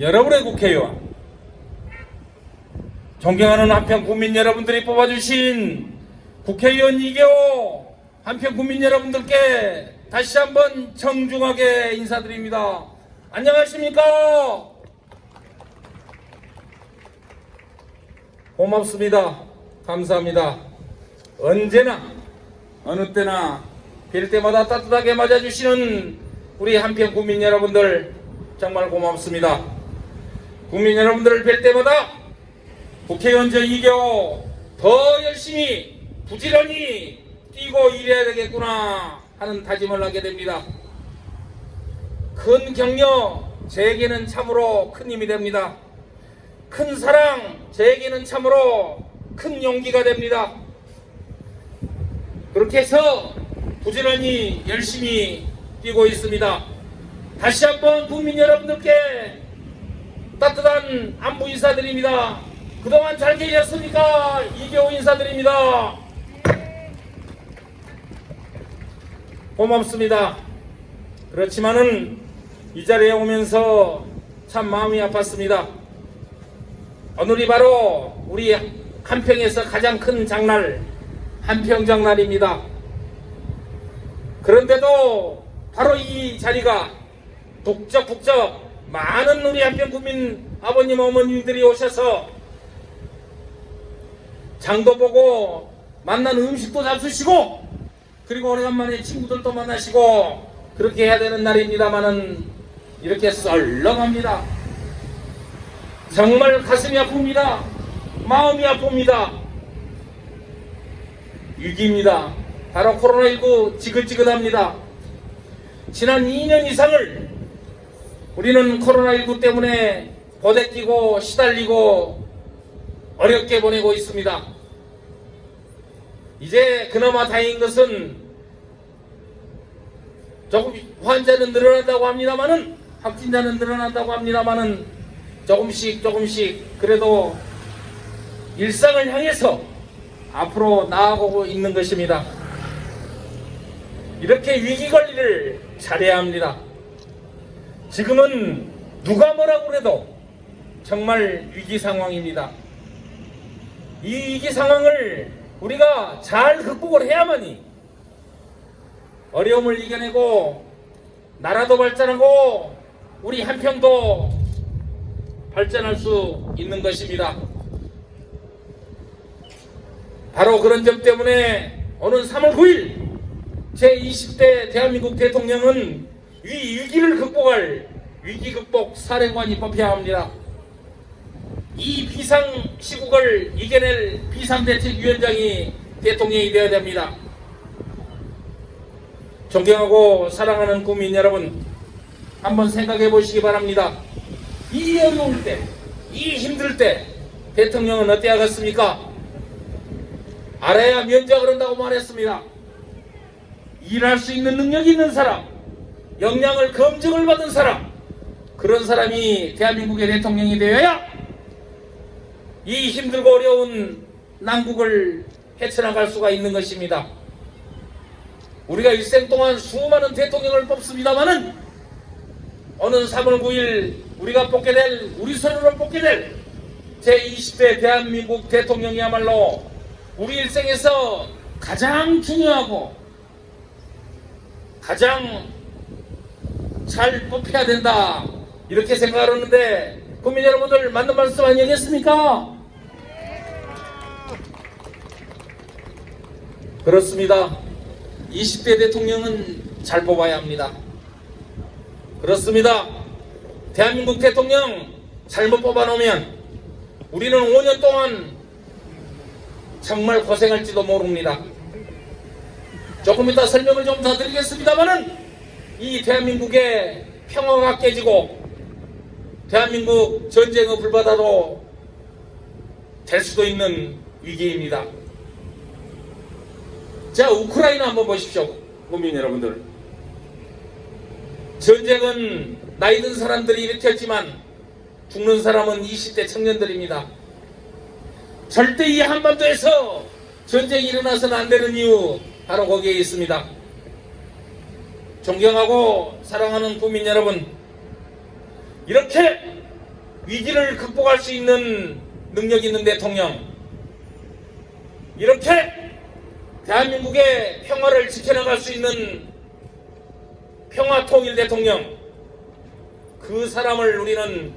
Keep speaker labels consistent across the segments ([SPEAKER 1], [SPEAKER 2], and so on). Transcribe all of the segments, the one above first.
[SPEAKER 1] 여러분의 국회의원, 존경하는 한평 국민 여러분들이 뽑아주신 국회의원 2개호 한평 국민 여러분들께 다시 한번 정중하게 인사드립니다. 안녕하십니까? 고맙습니다. 감사합니다. 언제나 어느 때나 뵐 때마다 따뜻하게 맞아주시는 우리 한평 국민 여러분들 정말 고맙습니다. 국민 여러분들을 뵐 때마다 국회의원 저 2개호 더 열심히 부지런히 뛰고 일해야 되겠구나 하는 다짐을 하게 됩니다. 큰 격려 저에게는 참으로 큰 힘이 됩니다. 큰 사랑 저에게는 참으로 큰 용기가 됩니다. 그렇게 해서 부지런히 열심히 뛰고 있습니다. 다시 한번 국민 여러분들께 따뜻한 안부 인사드립니다. 그동안 잘 계셨습니까? 2개호 인사드립니다. 고맙습니다. 그렇지만은 이 자리에 오면서 참 마음이 아팠습니다. 오늘이 바로 우리 한평에서 가장 큰 장날, 한평장날입니다. 그런데도 바로 이 자리가 북적북적 많은 우리 한평 국민 아버님 어머님들이 오셔서 장도 보고 만난 음식도 잡수시고 그리고 오래간만에 친구들도 만나시고 그렇게 해야 되는 날입니다마는 이렇게 썰렁합니다. 정말 가슴이 아픕니다. 마음이 아픕니다. 위기입니다. 바로 코로나19 지긋지긋합니다. 지난 2년 이상을 우리는 코로나19 때문에 고대끼고 시달리고 어렵게 보내고 있습니다. 이제 그나마 다행인 것은 조금 환자는 늘어난다고 합니다만은 확진자는 늘어난다고 합니다만은 조금씩 그래도 일상을 향해서 앞으로 나아가고 있는 것입니다. 이렇게 위기관리를 잘해야 합니다. 지금은 누가 뭐라고 그래도 정말 위기 상황입니다. 이 위기 상황을 우리가 잘 극복을 해야만이 어려움을 이겨내고 나라도 발전하고 우리 한평도 발전할 수 있는 것입니다. 바로 그런 점 때문에 오는 3월 9일 제20대 대한민국 대통령은 이 위기를 극복할 위기극복 사령관이 뽑혀야 합니다. 이 비상시국을 이겨낼 비상대책위원장이 대통령이 되어야 됩니다. 존경하고 사랑하는 국민 여러분, 한번 생각해 보시기 바랍니다. 이 어려울 때, 이 힘들 때 대통령은 어때야겠습니까? 알아야 면제를 한다고 말했습니다. 일할 수 있는 능력이 있는 사람, 역량을 검증을 받은 사람, 그런 사람이 대한민국의 대통령이 되어야 이 힘들고 어려운 난국을 헤쳐나갈 수가 있는 것입니다. 우리가 일생 동안 수많은 대통령을 뽑습니다마는 오는 3월 9일 우리가 뽑게 될, 우리 손으로 뽑게 될 제20대 대한민국 대통령이야말로 우리 일생에서 가장 중요하고 가장 잘 뽑혀야 된다 이렇게 생각하는데 국민 여러분들 맞는 말씀 아니겠습니까? 그렇습니다. 20대 대통령은 잘 뽑아야 합니다. 그렇습니다. 대한민국 대통령 잘못 뽑아놓으면 우리는 5년 동안 정말 고생할지도 모릅니다. 조금 이따 설명을 좀 더 드리겠습니다만은 이 대한민국의 평화가 깨지고 대한민국 전쟁의 불바다로 될 수도 있는 위기입니다. 자, 우크라이나 한번 보십시오. 국민 여러분들. 전쟁은 나이 든 사람들이 일으켰지만 죽는 사람은 20대 청년들입니다. 절대 이 한반도에서 전쟁이 일어나서는 안 되는 이유 바로 거기에 있습니다. 존경하고 사랑하는 국민 여러분, 이렇게 위기를 극복할 수 있는 능력 있는 대통령, 이렇게 대한민국의 평화를 지켜나갈 수 있는 평화통일 대통령, 그 사람을 우리는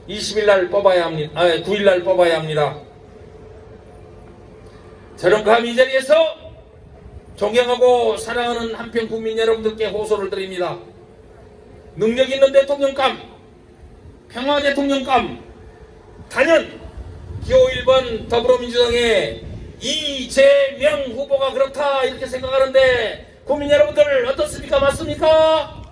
[SPEAKER 1] 20일 날 뽑아야 합니다. 9일 날 뽑아야 합니다. 저는 감히 이 자리에서 존경하고 사랑하는 한평 국민 여러분들께 호소를 드립니다. 능력 있는 대통령감, 평화 대통령감, 단연 기호 1번 더불어민주당의 이재명 후보가 그렇다 이렇게 생각하는데 국민 여러분들 어떻습니까? 맞습니까?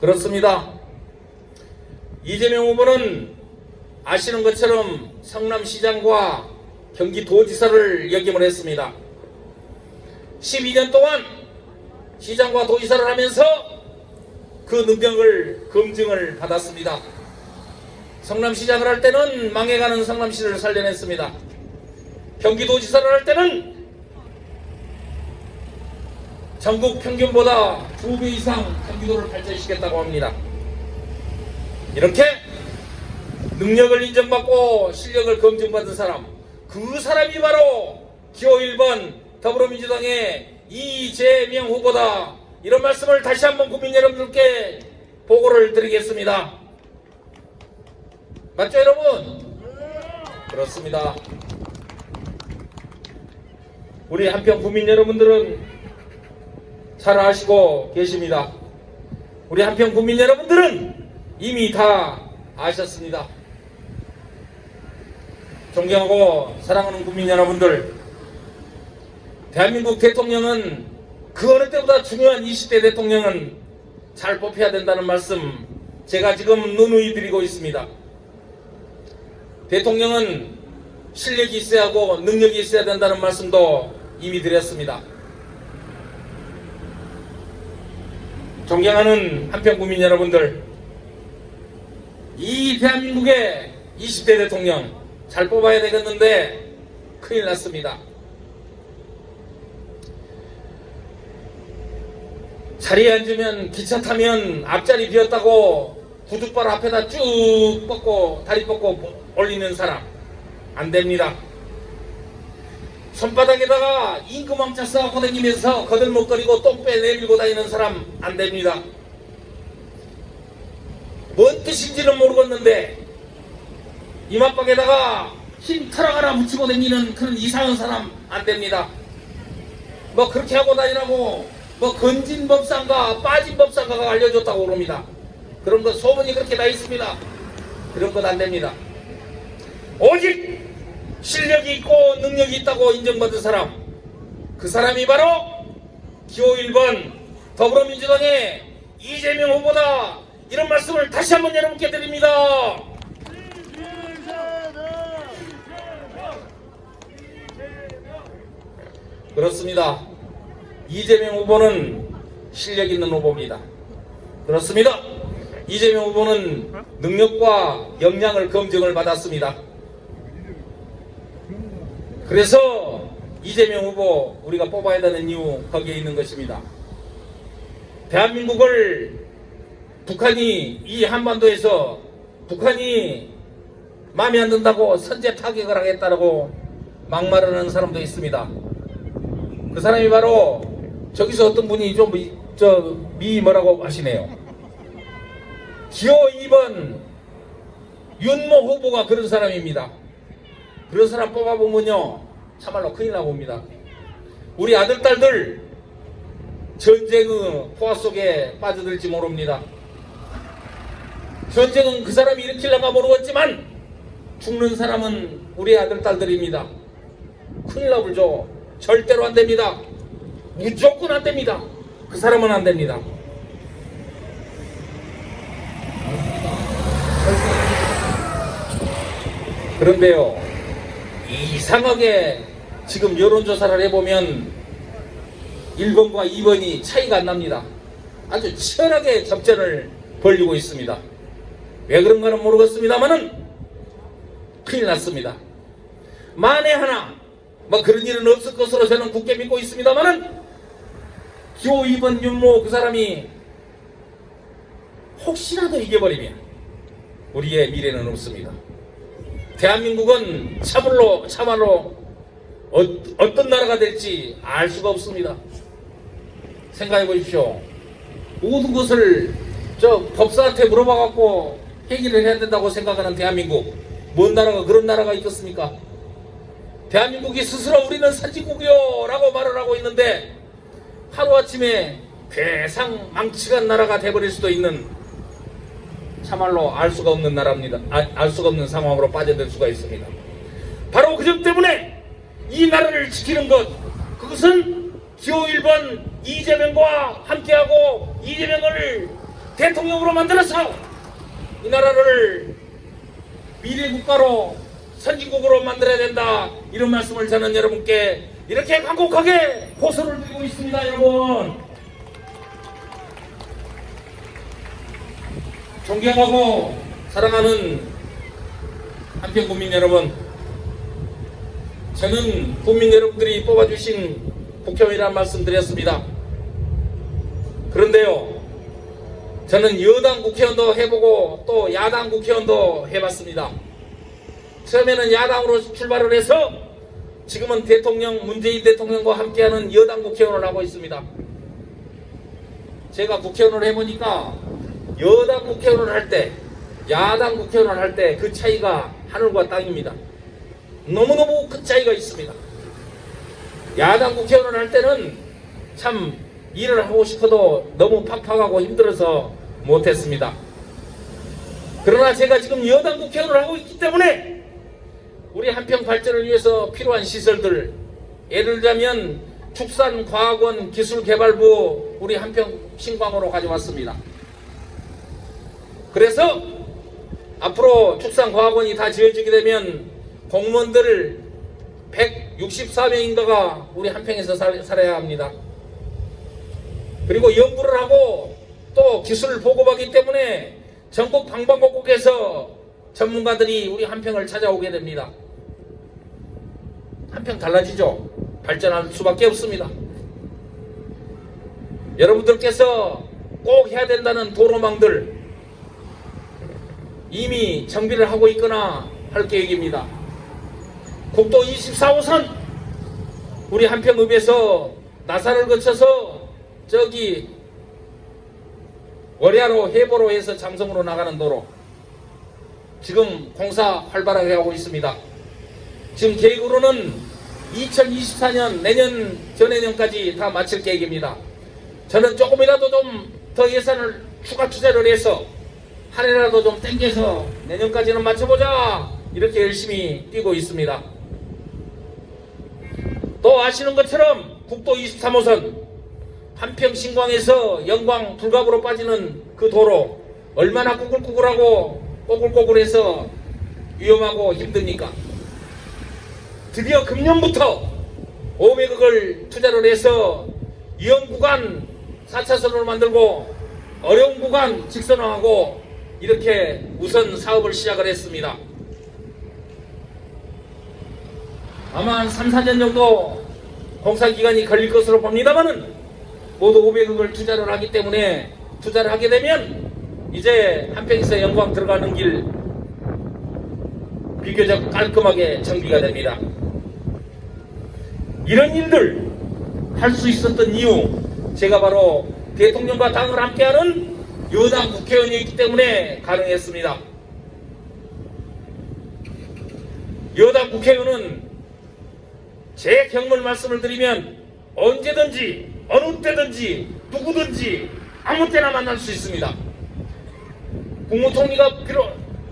[SPEAKER 1] 그렇습니다. 이재명 후보는 아시는 것처럼 성남시장과 경기도지사를 역임을 했습니다. 12년 동안 시장과 도지사를 하면서 그 능력을 검증을 받았습니다. 성남시장을 할 때는 망해가는 성남시를 살려냈습니다. 경기도지사를 할 때는 전국 평균보다 2배 이상 경기도를 발전시켰다고 합니다. 이렇게 능력을 인정받고 실력을 검증받은 사람, 그 사람이 바로 기호 1번 더불어민주당의 이재명 후보다. 이런 말씀을 다시 한번 국민 여러분들께 보고를 드리겠습니다. 맞죠 여러분? 그렇습니다. 우리 한평 국민 여러분들은 잘 아시고 계십니다. 우리 한평 국민 여러분들은 이미 다 아셨습니다. 존경하고 사랑하는 국민 여러분들, 대한민국 대통령은 그 어느 때보다 중요한 20대 대통령은 잘 뽑혀야 된다는 말씀 제가 지금 누누이 드리고 있습니다. 대통령은 실력이 있어야 하고 능력이 있어야 된다는 말씀도 이미 드렸습니다. 존경하는 한평 국민 여러분들, 이 대한민국의 20대 대통령 잘 뽑아야 되겠는데 큰일 났습니다. 자리에 앉으면 기차 타면 앞자리 비었다고 구두발 앞에다 쭉 뻗고 다리 뻗고 올리는 사람 안 됩니다. 손바닥에다가 임금왕자 써갖고 다니면서 거들먹거리고 똥배 내밀고 다니는 사람 안 됩니다. 뭔 뜻인지는 모르겠는데 이마박에다가 흰 털 하나 붙이고 다니는 그런 이상한 사람 안 됩니다. 뭐 그렇게 하고 다니라고 뭐 건진 법상가 빠진 법상가가 알려줬다고 그럽니다. 그런 거 소문이 그렇게 나 있습니다. 그런 건 안 됩니다. 오직 실력이 있고 능력이 있다고 인정받은 사람, 그 사람이 바로 기호 1번 더불어민주당의 이재명 후보다. 이런 말씀을 다시 한번 여러분께 드립니다. 그렇습니다. 이재명 후보는 실력 있는 후보입니다. 그렇습니다. 이재명 후보는 능력과 역량을 검증을 받았습니다. 그래서 이재명 후보 우리가 뽑아야 되는 이유 거기에 있는 것입니다. 대한민국을 북한이 이 한반도에서 북한이 마음에 안 든다고 선제 타격을 하겠다라고 막말하는 사람도 있습니다. 그 사람이 바로 저기서 어떤 분이 좀 뭐라고 하시네요. 기호 2번 윤모 후보가 그런 사람입니다. 그런 사람 뽑아보면요 참말로 큰일 나봅니다. 우리 아들 딸들 전쟁의 포화 속에 빠져들지 모릅니다. 전쟁은 그 사람이 일으키려가 모르겠지만 죽는 사람은 우리 아들 딸들입니다. 큰일 나불죠. 절대로 안 됩니다. 무조건 안 됩니다. 그 사람은 안 됩니다. 그런데요, 이상하게 지금 여론조사를 해보면 1번과 2번이 차이가 안 납니다. 아주 치열하게 접전을 벌이고 있습니다. 왜 그런가는 모르겠습니다만은 큰일 났습니다. 만에 하나 뭐 그런 일은 없을 것으로 저는 굳게 믿고 있습니다만은 기호 2번 윤모 그 사람이 혹시라도 이겨버리면 우리의 미래는 없습니다. 대한민국은 참말로 어떤 나라가 될지 알 수가 없습니다. 생각해 보십시오. 모든 것을 법사한테 물어봐갖고 해결을 해야 된다고 생각하는 대한민국, 뭔 나라가 그런 나라가 있겠습니까? 대한민국이 스스로 우리는 선진국이요 라고 말을 하고 있는데 하루아침에 괴상 망치간 나라가 돼버릴 수도 있는, 참말로 알 수가 없는 나라입니다. 알 수가 없는 상황으로 빠져들 수가 있습니다. 바로 그 점 때문에 이 나라를 지키는 것, 그것은 기호 1번 이재명과 함께하고 이재명을 대통령으로 만들어서 이 나라를 미래 국가로 선진국으로 만들어야 된다, 이런 말씀을 저는 여러분께 이렇게 간곡하게 호소를 드리고 있습니다. 여러분, 존경하고 사랑하는 한평 국민 여러분, 저는 국민 여러분들이 뽑아주신 국회의원이라는 말씀 드렸습니다. 그런데요, 저는 여당 국회의원도 해보고 또 야당 국회의원도 해봤습니다. 처음에는 야당으로 출발을 해서 지금은 문재인 대통령과 함께하는 여당 국회의원을 하고 있습니다. 제가 국회의원을 해보니까 여당 국회의원을 할 때, 야당 국회의원을 할 때 그 차이가 하늘과 땅입니다. 너무너무 큰 차이가 있습니다. 야당 국회의원을 할 때는 참 일을 하고 싶어도 너무 팍팍하고 힘들어서 못했습니다. 그러나 제가 지금 여당 국회의원을 하고 있기 때문에 우리 한평 발전을 위해서 필요한 시설들, 예를 들자면 축산과학원 기술개발부 우리 한평 신광으로 가져왔습니다. 그래서 앞으로 축산과학원이 다 지어지게 되면 공무원들 164명인가가 우리 한평에서 살아야 합니다. 그리고 연구를 하고 또 기술을 보급하기 때문에 전국 방방곡곡에서 전문가들이 우리 한평을 찾아오게 됩니다. 한평 달라지죠? 발전할 수밖에 없습니다. 여러분들께서 꼭 해야 된다는 도로망들 이미 정비를 하고 있거나 할 계획입니다. 국도 24호선 우리 한평읍에서 나사를 거쳐서 저기 월야로 해보로 해서 장성으로 나가는 도로 지금 공사 활발하게 하고 있습니다. 지금 계획으로는 2024년 내년 전내년까지 다 마칠 계획입니다. 저는 조금이라도 좀 더 예산을 추가 투자를 해서 한 해라도 좀 땡겨서 내년까지는 맞춰보자, 이렇게 열심히 뛰고 있습니다. 또 아시는 것처럼 국도 23호선 한평 신광에서 영광 불갑으로 빠지는 그 도로 얼마나 꾸글꾸글하고 꼬글꼬글해서 위험하고 힘듭니까? 드디어 금년부터 500억을 투자를 해서 위험 구간 4차선으로 만들고 어려운 구간 직선화하고 이렇게 우선 사업을 시작을 했습니다. 아마 한 3, 4년 정도 공사기간이 걸릴 것으로 봅니다만은 모두 500억을 투자를 하기 때문에 투자를 하게 되면 이제 한평에서 영광 들어가는 길 비교적 깔끔하게 정비가 됩니다. 이런 일들 할 수 있었던 이유, 제가 바로 대통령과 당을 함께하는 여당 국회의원이기 때문에 가능했습니다. 여당 국회의원은 제 경험을 말씀을 드리면 언제든지 어느 때든지 누구든지 아무 때나 만날 수 있습니다.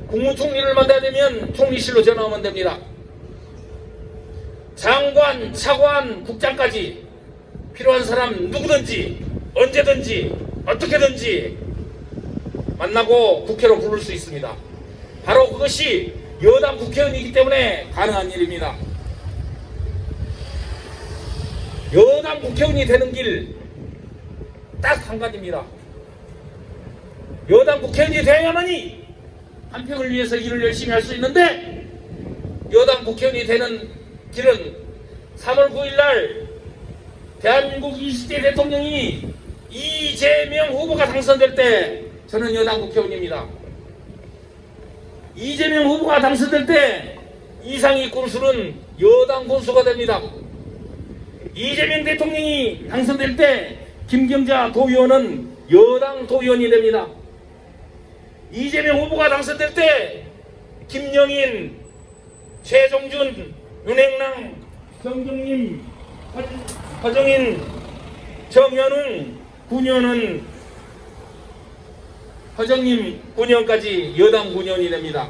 [SPEAKER 1] 국무총리를 만나야 되면 총리실로 전화하면 됩니다. 장관, 차관, 국장까지 필요한 사람 누구든지 언제든지 어떻게든지 만나고 국회로 부를 수 있습니다. 바로 그것이 여당 국회의원이기 때문에 가능한 일입니다. 여당 국회의원이 되는 길 딱 한 가지입니다. 여당 국회의원이 되어야만이 한평을 위해서 일을 열심히 할 수 있는데, 여당 국회의원이 되는 길은 3월 9일 날 대한민국 20대 대통령이 이재명 후보가 당선될 때 저는 여당 국회의원입니다. 이재명 후보가 당선될 때 이상희 군수는 여당 군수가 됩니다. 이재명 대통령이 당선될 때 김경자 도의원은 여당 도의원이 됩니다. 이재명 후보가 당선될 때 김영인, 최종준, 윤행랑, 정경림, 허정인, 정현웅, 군현은 허정님 9년까지 여당 9년이 됩니다.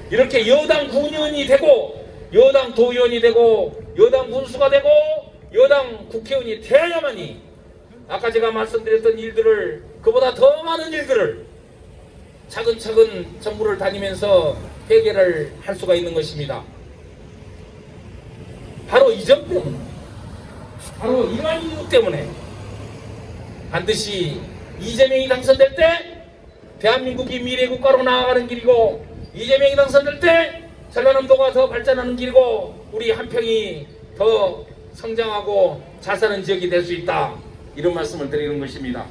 [SPEAKER 1] 이렇게 여당 9년이 되고 여당 도의원이 되고 여당 군수가 되고 여당 국회의원이 되어야만이 아까 제가 말씀드렸던 일들을 그보다 더 많은 일들을 차근차근 정부를 다니면서 해결을 할 수가 있는 것입니다. 바로 이 점 때문에 바로 이러한 이유 때문에 반드시 이재명이 당선될 때 대한민국이 미래국가로 나아가는 길이고 이재명이 당선될 때 전라남도가 더 발전하는 길이고 우리 한평이 더 성장하고 잘 사는 지역이 될 수 있다. 이런 말씀을 드리는 것입니다.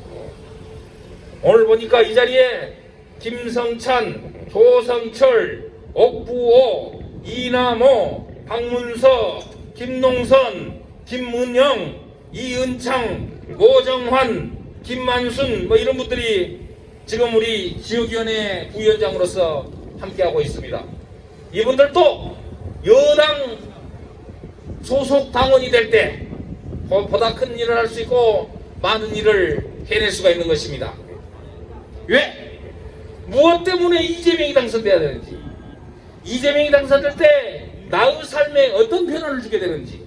[SPEAKER 1] 오늘 보니까 이 자리에 김성찬, 조성철, 옥부호, 이남호, 박문서, 김농선, 김문영, 이은창, 오정환, 김만순 이런 분들이 지금 우리 지역위원회 부위원장으로서 함께하고 있습니다. 이분들도 여당 소속 당원이 될 때 보다 큰 일을 할 수 있고 많은 일을 해낼 수가 있는 것입니다. 왜? 무엇 때문에 이재명이 당선돼야 되는지, 이재명이 당선될 때 나의 삶에 어떤 변화를 주게 되는지,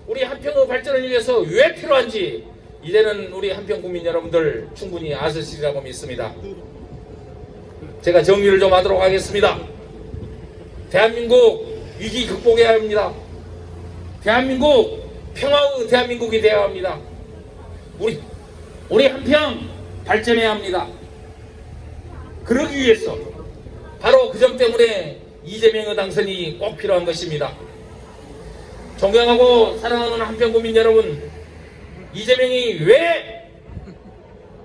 [SPEAKER 1] 우리 한평의 발전을 위해서 왜 필요한지 이제는 우리 한평 국민 여러분들 충분히 아시리라고 믿습니다. 제가 정리를 좀 하도록 하겠습니다. 대한민국 위기 극복해야 합니다. 대한민국 평화의 대한민국이 되어야 합니다. 우리 한평 발전해야 합니다. 그러기 위해서 바로 그 점 때문에 이재명의 당선이 꼭 필요한 것입니다. 존경하고 사랑하는 한평 국민 여러분, 이재명이 왜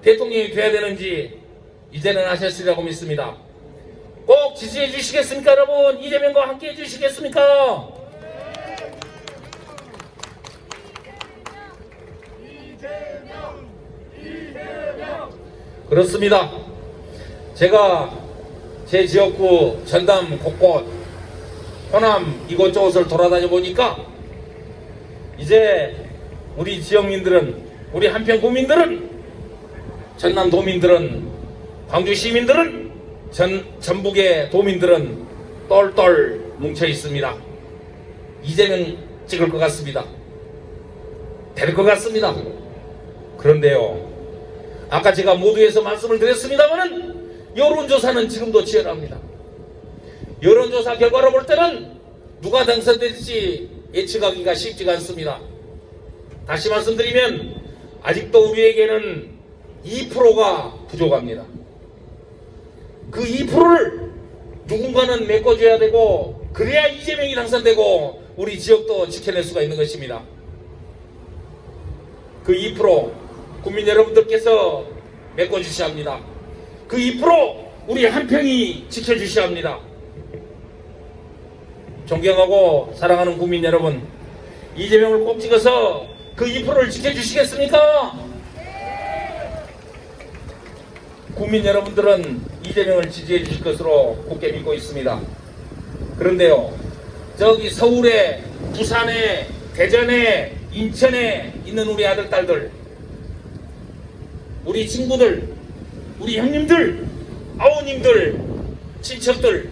[SPEAKER 1] 대통령이 돼야 되는지 이제는 아셨으리라고 믿습니다. 꼭 지지해 주시겠습니까, 여러분? 이재명과 함께 해 주시겠습니까? 그렇습니다. 제가 제 지역구 전남 곳곳, 호남 이곳저곳을 돌아다녀 보니까 이제 우리 지역민들은, 우리 한평 구민들은, 전남 도민들은, 광주 시민들은, 전북의 도민들은 똘똘 뭉쳐 있습니다. 이재명 찍을 것 같습니다. 될 것 같습니다. 그런데요, 아까 제가 모두에서 말씀을 드렸습니다마는 여론조사는 지금도 치열합니다. 여론조사 결과로 볼 때는 누가 당선될지 예측하기가 쉽지가 않습니다. 다시 말씀드리면 아직도 우리에게는 2%가 부족합니다. 그 2%를 누군가는 메꿔줘야 되고 그래야 이재명이 당선되고 우리 지역도 지켜낼 수가 있는 것입니다. 그 2% 국민 여러분들께서 메꿔주셔야 합니다. 그 2% 우리 한평이 지켜주셔야 합니다. 존경하고 사랑하는 국민 여러분, 이재명을 꼭 찍어서 그 2%를 지켜주시겠습니까? 국민 여러분들은 이재명을 지지해 주실 것으로 굳게 믿고 있습니다. 그런데요, 저기 서울에, 부산에, 대전에, 인천에 있는 우리 아들, 딸들, 우리 친구들, 우리 형님들, 아우님들, 친척들,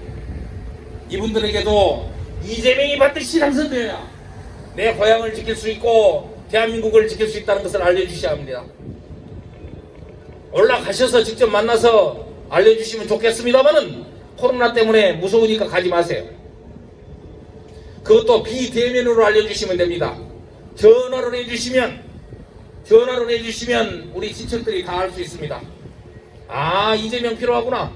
[SPEAKER 1] 이분들에게도 이재명이 반드시 당선되어야 내 고향을 지킬 수 있고 대한민국을 지킬 수 있다는 것을 알려주셔야 합니다. 올라가셔서 직접 만나서 알려주시면 좋겠습니다만은 코로나 때문에 무서우니까 가지 마세요. 그것도 비대면으로 알려주시면 됩니다. 전화로 해주시면 우리 친척들이 다 알 수 있습니다. 아, 이재명 필요하구나,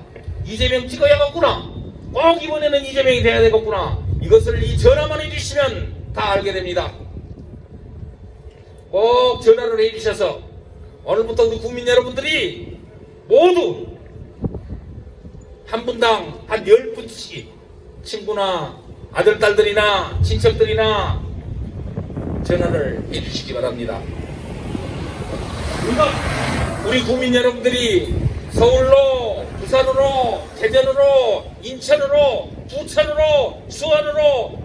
[SPEAKER 1] 이재명 찍어야겠구나, 꼭 이번에는 이재명이 돼야 되겠구나, 이것을 이 전화만 해주시면 다 알게 됩니다. 꼭 전화를 해주셔서 오늘부터 우리 국민 여러분들이 모두 한 분당 한 10분씩 친구나 아들, 딸들이나 친척들이나 전화를 해주시기 바랍니다. 우리 국민 여러분들이 서울로, 부산으로, 대전으로, 인천으로, 부천으로, 수원으로,